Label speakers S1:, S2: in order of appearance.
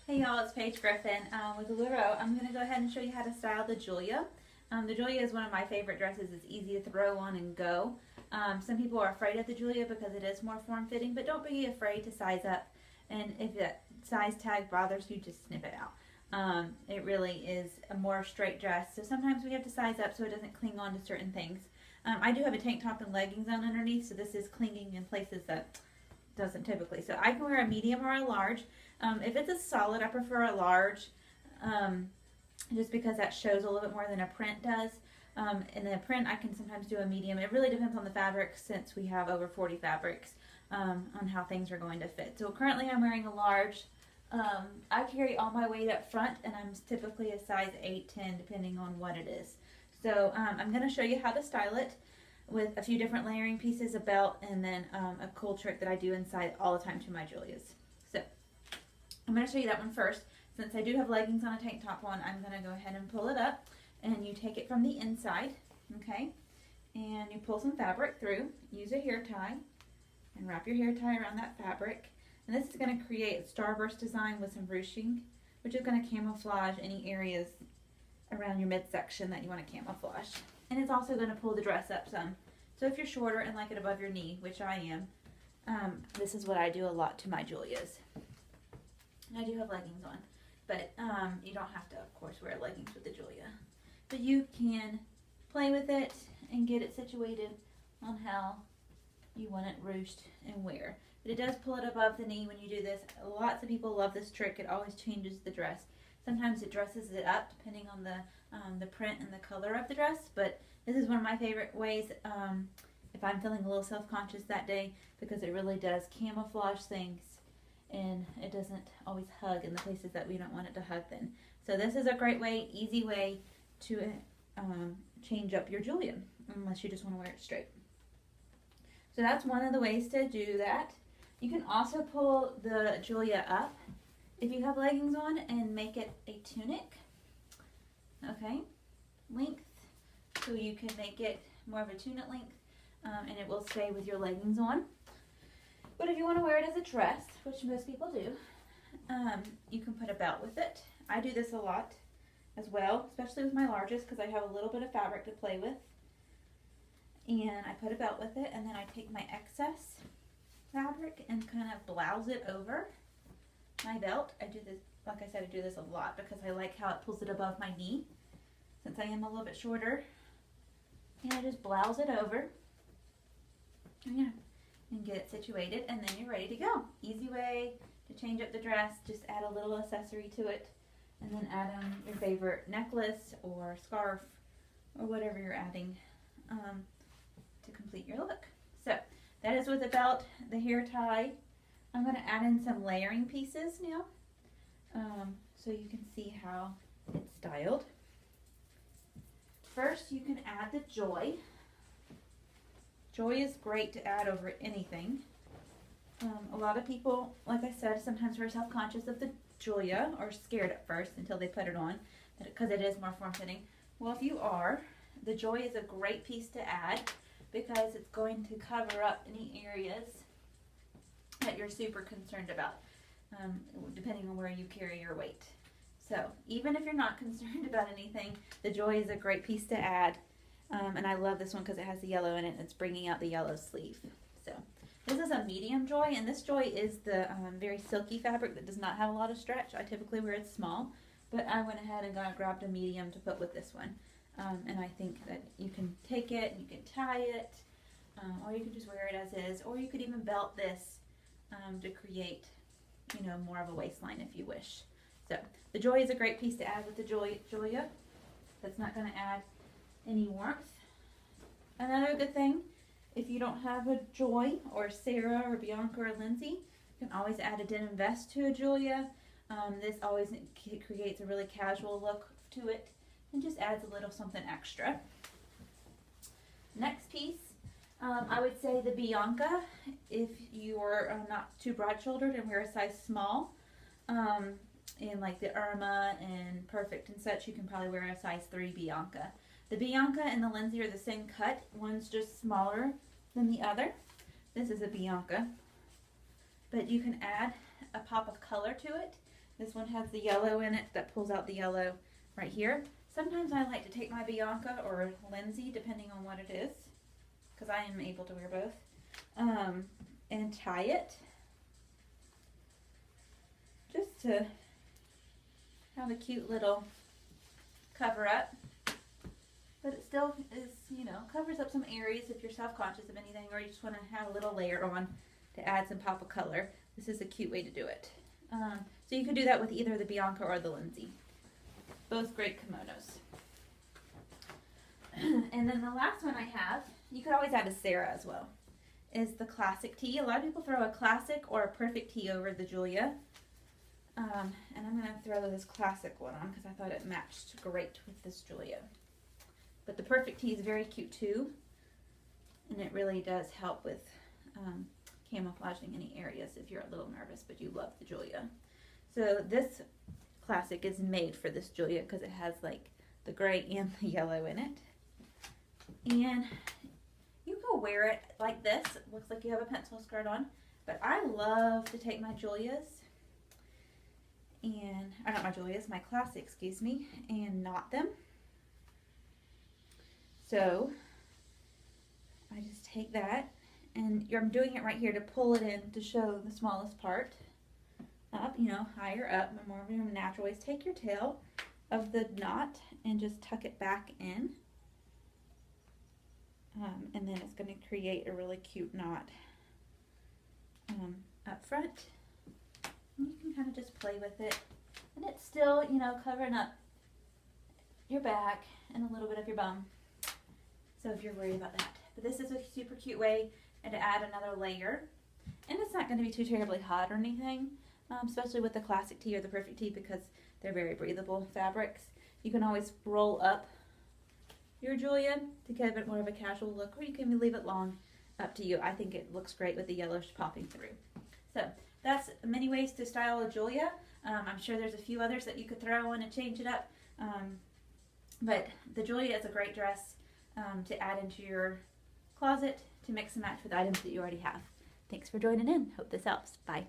S1: Hey y'all, it's Paige Griffin with LuLaRoe. I'm going to go ahead and show you how to style the Julia. The Julia is one of my favorite dresses. It's easy to throw on and go. Some people are afraid of the Julia because it is more form-fitting, but don't be afraid to size up. And if that size tag bothers you, just snip it out. It really is a more straight dress, so sometimes we have to size up so it doesn't cling on to certain things. I do have a tank top and leggings on underneath, so this is clinging in places that doesn't typically. So I can wear a medium or a large. If it's a solid, I prefer a large, just because that shows a little bit more than a print does. In the print, I can sometimes do a medium. It really depends on the fabric, since we have over 40 fabrics, on how things are going to fit. So currently I'm wearing a large. I carry all my weight up front, and I'm typically a size 8, 10, depending on what it is. So I'm going to show you how to style it with a few different layering pieces, a belt, and then a cool trick that I do inside all the time to my Julias. So I'm going to show you that one first. Since I do have leggings on a tank top on, I'm going to go ahead and pull it up, and you take it from the inside, okay, and you pull some fabric through. Use a hair tie and wrap your hair tie around that fabric, and this is going to create a starburst design with some ruching, which is going to camouflage any areas around your midsection that you want to camouflage. And it's also going to pull the dress up some. So if you're shorter and like it above your knee, which I am, this is what I do a lot to my Julias. I do have leggings on, but you don't have to, of course, wear leggings with the Julia. But you can play with it and get it situated on how you want it ruched and wear. But it does pull it above the knee when you do this. Lots of people love this trick. It always changes the dress. Sometimes it dresses it up depending on the print and the color of the dress, but this is one of my favorite ways if I'm feeling a little self-conscious that day, because it really does camouflage things and it doesn't always hug in the places that we don't want it to hug then. So this is a great way, easy way to change up your Julia, unless you just want to wear it straight. So that's one of the ways to do that. You can also pull the Julia up if you have leggings on and make it a tunic, okay, length, so you can make it more of a tunic length, and it will stay with your leggings on. But if you want to wear it as a dress, which most people do, you can put a belt with it. I do this a lot as well, especially with my largest, because I have a little bit of fabric to play with, and I put a belt with it, and then I take my excess fabric and kind of blouse it over my belt. I do this, like I said, I do this a lot because I like how it pulls it above my knee, since I am a little bit shorter. And I just blouse it over, yeah, and get it situated, and then you're ready to go. Easy way to change up the dress. Just add a little accessory to it, and then add on your favorite necklace or scarf or whatever you're adding to complete your look. So that is with the belt, the hair tie. I'm going to add in some layering pieces now, so you can see how it's styled. First, you can add the joy. Joy is great to add over anything. A lot of people, like I said, sometimes are self-conscious of the Julia, or scared at first until they put it on, because it is more form-fitting. Well, if you are, the joy is a great piece to add, because it's going to cover up any areas that you're super concerned about, depending on where you carry your weight. So even if you're not concerned about anything, the joy is a great piece to add, and I love this one because it has the yellow in it and it's bringing out the yellow sleeve. So this is a medium joy, and this joy is the very silky fabric that does not have a lot of stretch. I typically wear it small, but I went ahead and grabbed a medium to put with this one, and I think that you can take it and you can tie it, or you can just wear it as is, or you could even belt this to create, you know, more of a waistline if you wish. So the joy is a great piece to add with the Julia. That's not going to add any warmth. Another good thing, if you don't have a Joy or Sarah or Bianca or Lindsay, you can always add a denim vest to a Julia. This always creates a really casual look to it and just adds a little something extra. Next piece, I would say the Bianca, if you're not too broad-shouldered and wear a size small, in like the Irma and Perfect and such, you can probably wear a size 3 Bianca. The Bianca and the Lindsay are the same cut. One's just smaller than the other. This is a Bianca. But you can add a pop of color to it. This one has the yellow in it that pulls out the yellow right here. Sometimes I like to take my Bianca or Lindsay, depending on what it is, because I am able to wear both, and tie it just to have a cute little cover up. But it still is, you know, covers up some areas if you're self-conscious of anything, or you just want to have a little layer on to add some pop of color. This is a cute way to do it. So you could do that with either the Bianca or the Lindsay. Both great kimonos. And then the last one I have, you could always add a Sarah as well, is the classic tee. A lot of people throw a classic or a perfect tee over the Julia. And I'm going to throw this classic one on because I thought it matched great with this Julia. But the perfect tee is very cute too, and it really does help with camouflaging any areas if you're a little nervous but you love the Julia. So this classic is made for this Julia because it has like the gray and the yellow in it. And you can wear it like this. It looks like you have a pencil skirt on, but I love to take my Julias and, or not my Julias, my classic, excuse me, and knot them. So I just take that, and I'm doing it right here to pull it in to show the smallest part up, you know, higher up, more of your natural ways. Take your tail of the knot and just tuck it back in, and then it's going to create a really cute knot up front. And you can kind of just play with it, and it's still, you know, covering up your back and a little bit of your bum. So if you're worried about that. But this is a super cute way to add another layer. And it's not going to be too terribly hot or anything, especially with the classic tee or the perfect tee because they're very breathable fabrics. You can always roll up your Julia to give it more of a casual look, or you can leave it long, up to you. I think it looks great with the yellows popping through. So that's many ways to style a Julia. I'm sure there's a few others that you could throw on and change it up. But the Julia is a great dress to add into your closet to mix and match with items that you already have. Thanks for joining in. Hope this helps. Bye.